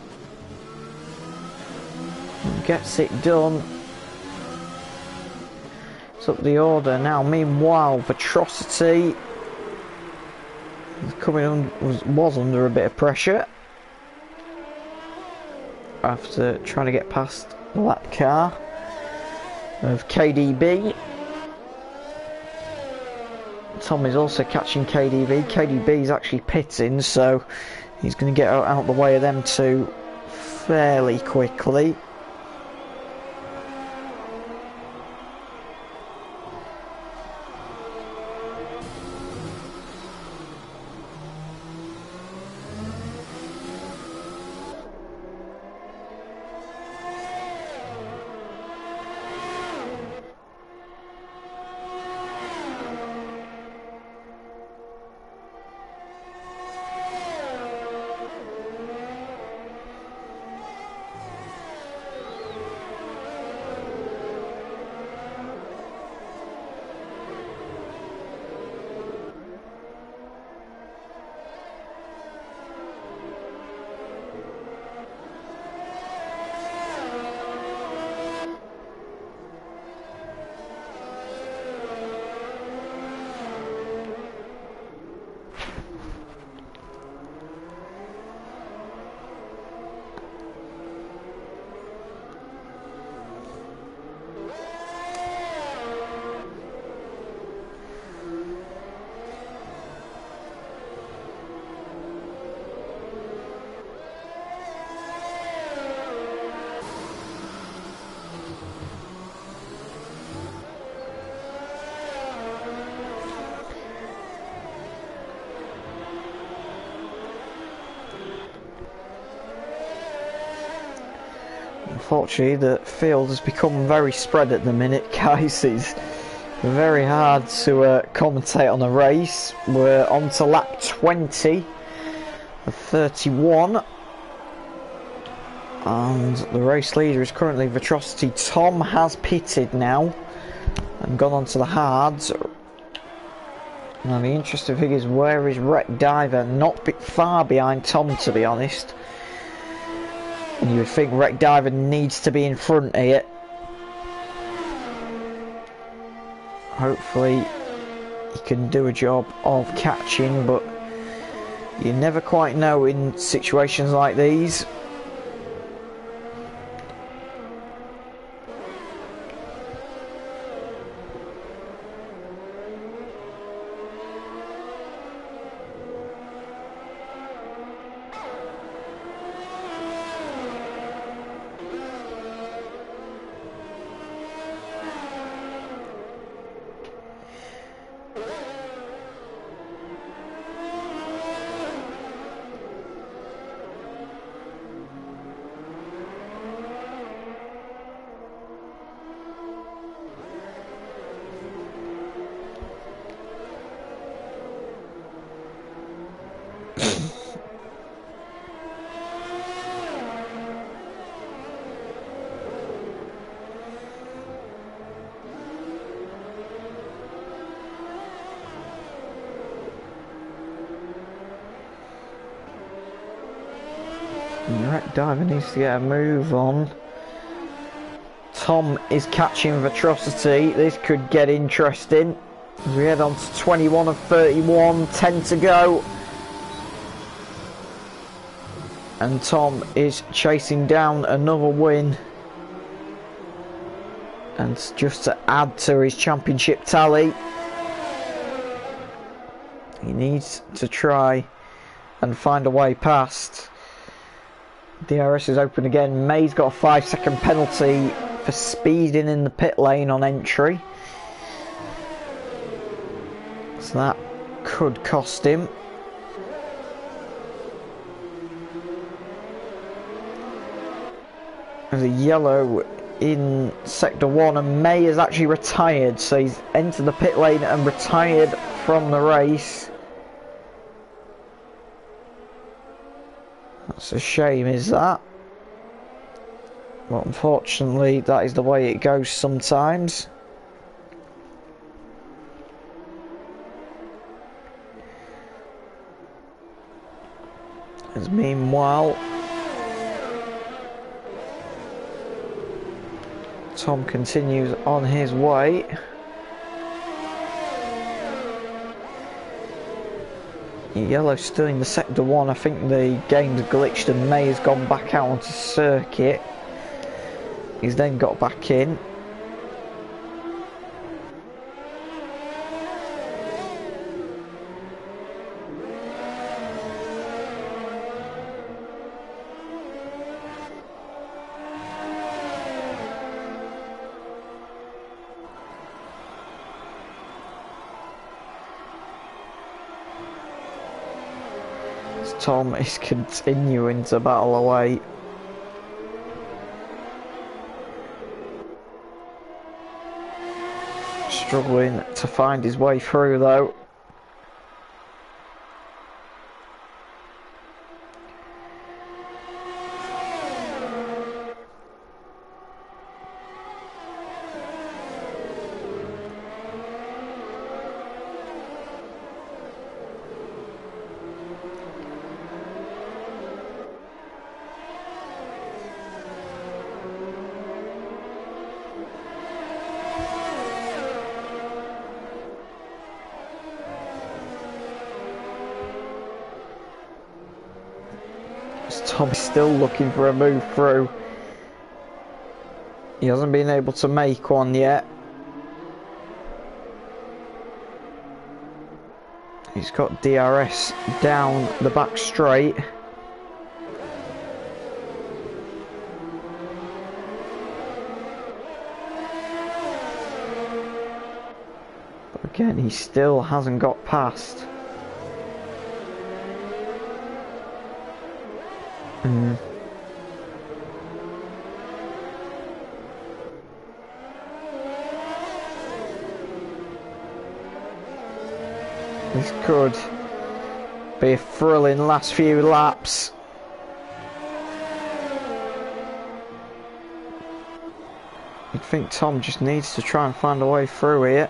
Gets it done. It's up the order now. Meanwhile, Atrocity was under a bit of pressure after trying to get past that car of KDB. Tom is also catching KDB. KDB is actually pitting, so he's going to get out the way of them two fairly quickly. Unfortunately, the field has become very spread at the minute, guys. It's very hard to commentate on a race. We're on to lap 20 of 31. And the race leader is currently Vitrocity. Tom has pitted now and gone on to the hards. Now the interesting thing is, where is Wreck Diver? Not far behind Tom, to be honest. And you would think Wreck Diver needs to be in front here. Hopefully he can do a job of catching, but you never quite know in situations like these. Wreck Diver needs to get a move on. Tom is catching Vitrocity. This could get interesting as we head on to 21 of 31, 10 to go. And Tom is chasing down another win. And just to add to his championship tally, he needs to try and find a way past. DRS is open again. May's got a 5-second penalty for speeding in the pit lane on entry. So that could cost him. There's a yellow in sector 1 and May has actually retired. So he's entered the pit lane and retired from the race. That's a shame, is that? But unfortunately, that is the way it goes sometimes. As meanwhile, Tom continues on his way. Yellow still in the sector 1. I think the game's glitched and May has gone back out onto circuit. He's then got back in. Tom is continuing to battle away. Struggling to find his way through though. Tom's still looking for a move through. He hasn't been able to make one yet. He's got DRS down the back straight. But again, he still hasn't got past. this could be a thrilling last few laps. You'd think Tom just needs to try and find a way through here.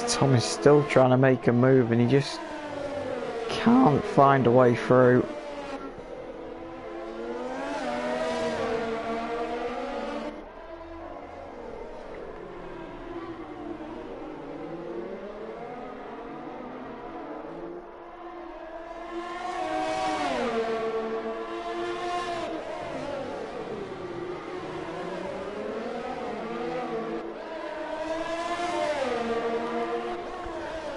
Tom is still trying to make a move and he just can't find a way through.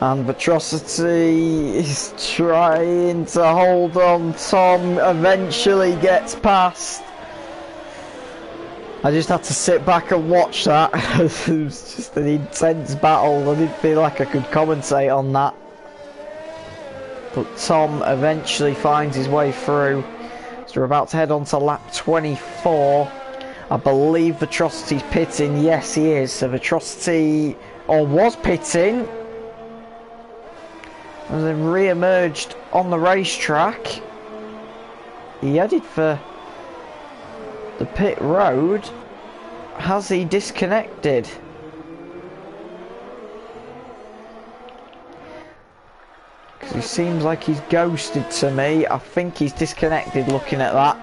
And Atrocity is trying to hold on. Tom eventually gets past. I just had to sit back and watch that. It was just an intense battle. I didn't feel like I could commentate on that. But Tom eventually finds his way through. So we're about to head on to lap 24. I believe Atrocity's pitting. Yes, he is. So Atrocity, or was pitting, and then re-emerged on the racetrack. He headed for the pit road. Has he disconnected? Because he seems like he's ghosted to me. I think he's disconnected looking at that.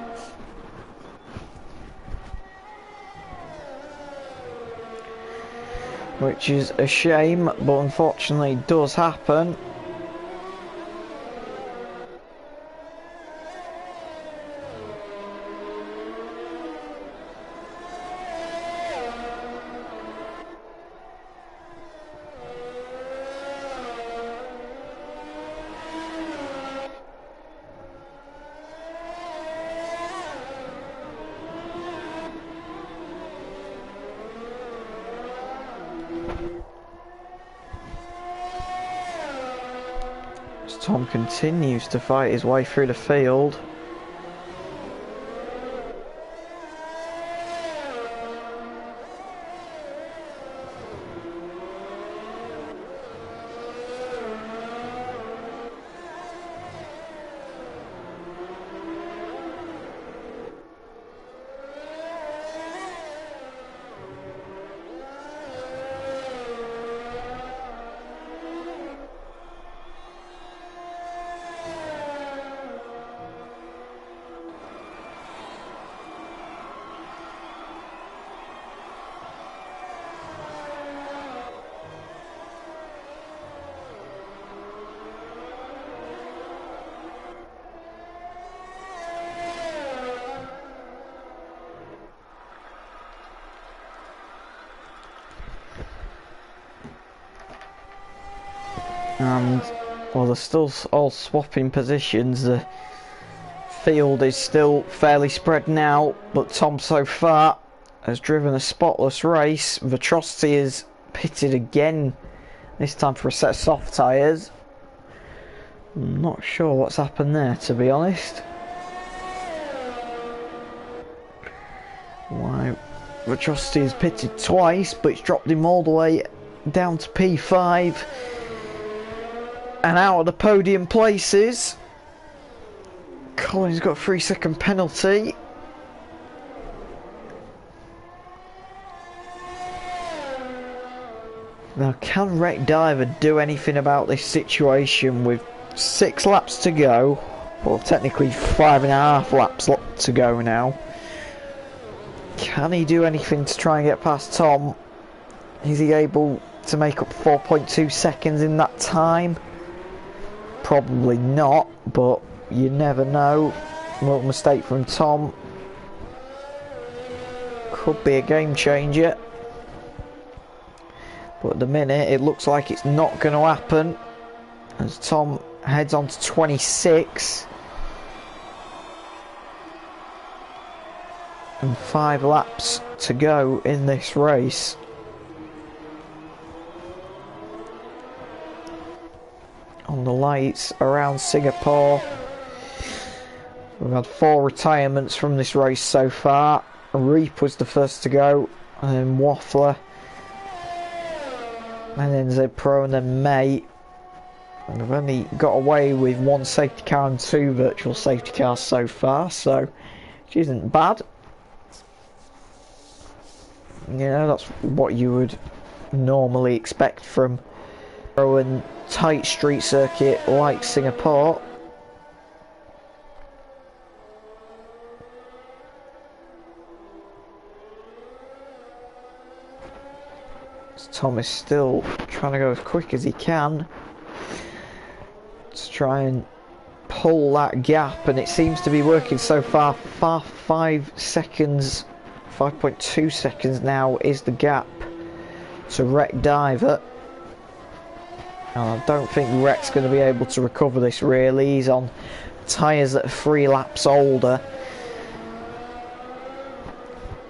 Which is a shame, but unfortunately does happen. Tom continues to fight his way through the field. And while they're still all swapping positions, the field is still fairly spread now, but Tom so far has driven a spotless race. Atrocity is pitted again, this time for a set of soft tyres. I'm not sure what's happened there, to be honest. Why Atrocity is pitted twice, but it's dropped him all the way down to P5 and out of the podium places. Colin's got a 3-second penalty. Now, can Wreck Diver do anything about this situation with 6 laps to go? Well, technically 5.5 laps to go now. Can he do anything to try and get past Tom? Is he able to make up 4.2 seconds in that time? Probably not, but you never know. A little mistake from Tom could be a game changer. But at the minute, it looks like it's not going to happen as Tom heads on to 26. And 5 laps to go in this race. On the lights around Singapore, we've had 4 retirements from this race so far. Reap was the first to go, and then Waffler, and then Zed Pro, and then May. And we've only got away with 1 safety car and 2 virtual safety cars so far, so which isn't bad. You know, that's what you would normally expect from a tight street circuit like Singapore. So Tom is still trying to go as quick as he can to try and pull that gap, and it seems to be working so far. 5 seconds, 5.2 seconds now is the gap to Wreck Diver. And I don't think Wreck's going to be able to recover this really. He's on tyres that are 3 laps older.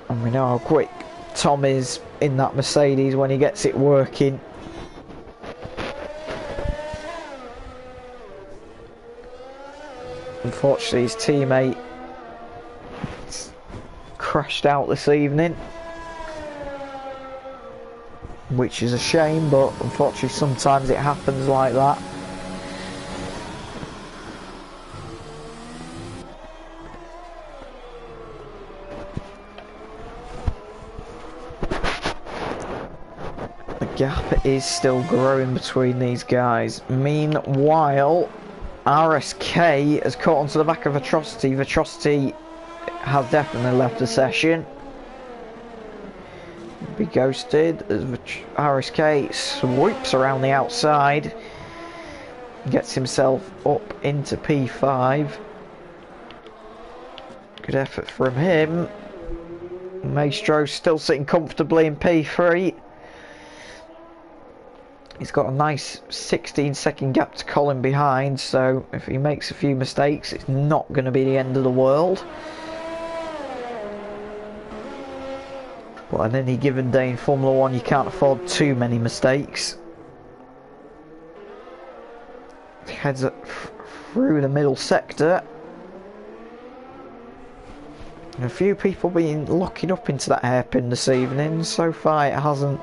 And we know how quick Tom is in that Mercedes when he gets it working. Unfortunately, his teammate crashed out this evening, which is a shame, but unfortunately sometimes it happens like that. The gap is still growing between these guys. Meanwhile, RSK has caught onto the back of Atrocity. Atrocity has definitely left the session. Be ghosted as RSK swoops around the outside, gets himself up into P5. Good effort from him. Maestro still sitting comfortably in P3. He's got a nice 16-second gap to Colin behind, so if he makes a few mistakes, it's not going to be the end of the world. But on any given day in Formula 1, you can't afford too many mistakes. He heads up through the middle sector. And a few people been locking up into that hairpin this evening. So far, it hasn't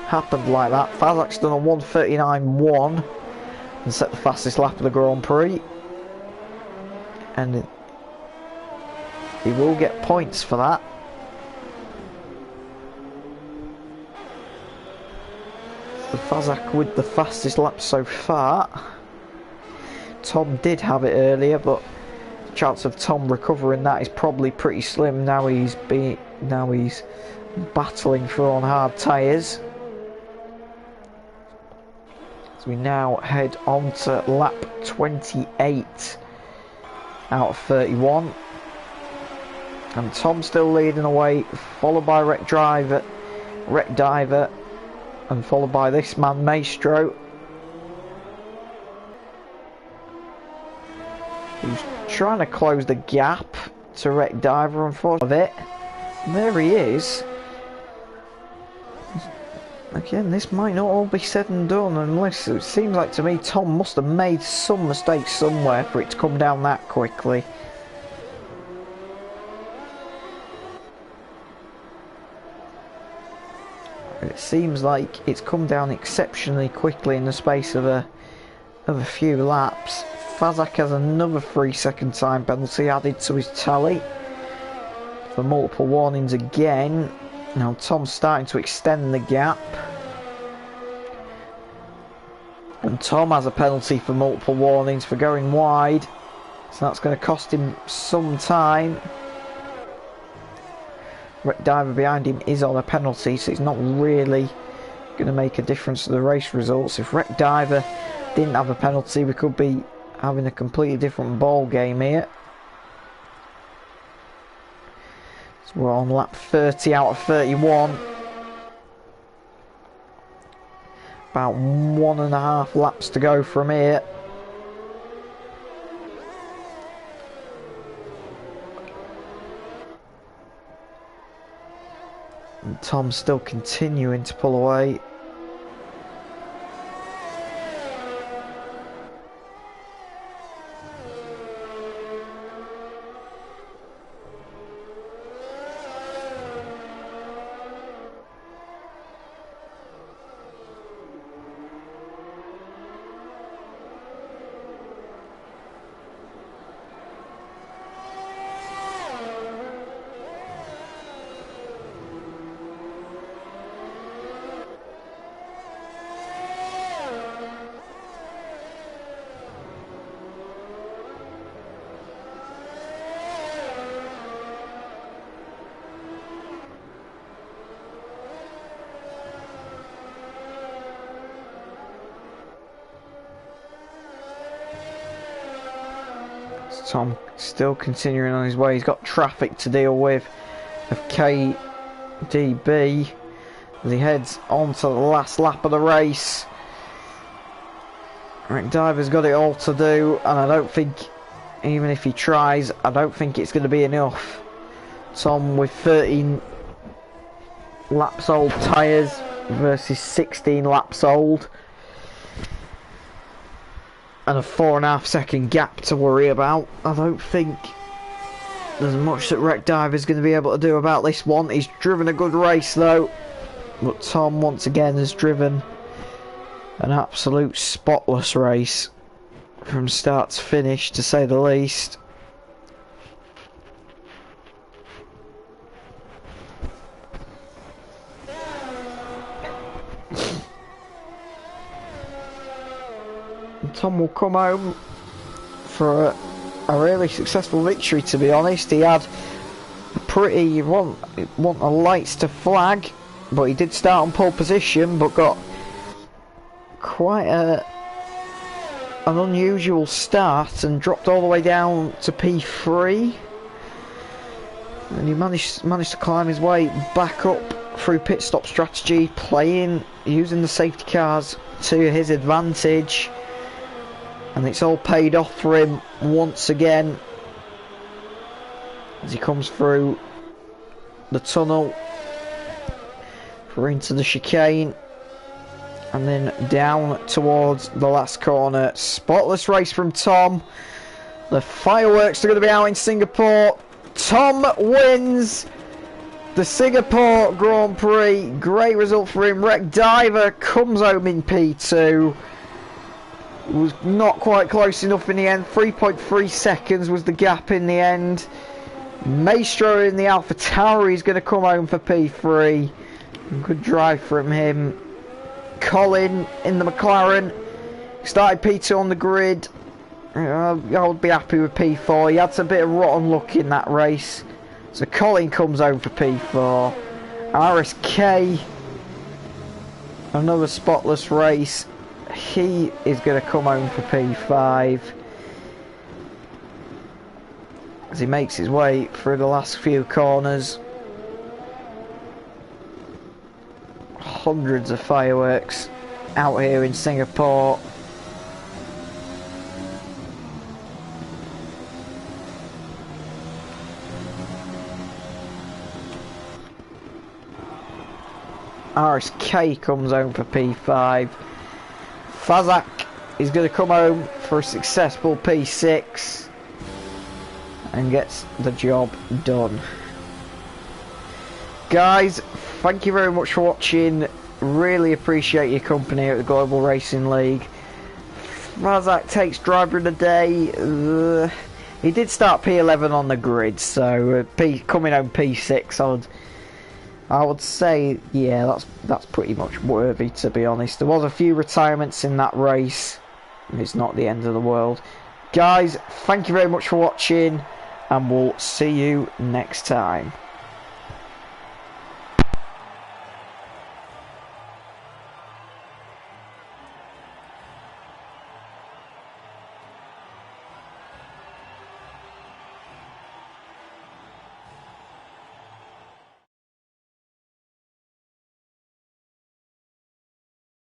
happened like that. Fazak's done a 1:39.1 and set the fastest lap of the Grand Prix. And he will get points for that. The Fazak with the fastest lap so far. Tom did have it earlier, but the chance of Tom recovering that is probably pretty slim. Now he's battling through on hard tyres. So we now head on to lap 28 out of 31. And Tom still leading away, followed by Wreck Diver, and followed by this man Maestro, who's trying to close the gap to Wreck Diver. Unfortunately, and there he is. Again, this might not all be said and done, unless it seems like to me Tom must have made some mistake somewhere for it to come down that quickly. It seems like it's come down exceptionally quickly in the space of a few laps. Fazak has another 3-second time penalty added to his tally for multiple warnings again. Now Tom's starting to extend the gap, and Tom has a penalty for multiple warnings for going wide, so that's going to cost him some time. Wreck Diver behind him is on a penalty, so it's not really going to make a difference to the race results. If Wreck Diver didn't have a penalty, we could be having a completely different ball game here. So we're on lap 30 out of 31. About 1.5 laps to go from here. And Tom's still continuing to pull away. Tom still continuing on his way. He's got traffic to deal with of KDB as he heads on to the last lap of the race. Rick Diver's got it all to do, and I don't think, even if he tries, I don't think it's going to be enough. Tom with 13 laps old tyres versus 16 laps old. And a 4.5 second gap to worry about. I don't think there's much that Wreck Diver's going to be able to do about this one. He's driven a good race though, but Tom once again has driven an absolute spotless race from start to finish, to say the least. Tom will come home for a really successful victory, to be honest. He had a pretty, want the lights to flag, but he did start on pole position, but got quite an unusual start and dropped all the way down to P3. And he managed to climb his way back up through pit stop strategy, using the safety cars to his advantage. And it's all paid off for him once again as he comes through the tunnel into the chicane and then down towards the last corner. Spotless race from Tom. The fireworks are going to be out in Singapore. Tom wins the Singapore Grand Prix. Great result for him. Wreck Diver comes home in P2. Was not quite close enough in the end. 3.3 seconds was the gap in the end. Maestro in the Alpha Tauri is going to come home for P3. Good drive from him. Colin in the McLaren started P2 on the grid. I would be happy with P4. He had a bit of rotten luck in that race. So Colin comes home for P4. RSK, another spotless race. He is going to come home for P5 as he makes his way through the last few corners. Hundreds of fireworks out here in Singapore. RSK comes home for P5. Fazak is going to come home for a successful P6 and gets the job done. Guys, thank you very much for watching. Really appreciate your company at the Global Racing League. Fazak takes driver of the day. He did start P11 on the grid, so coming home P6, I would say, yeah, that's pretty much worthy, to be honest. There was a few retirements in that race. It's not the end of the world. Guys, thank you very much for watching, and we'll see you next time.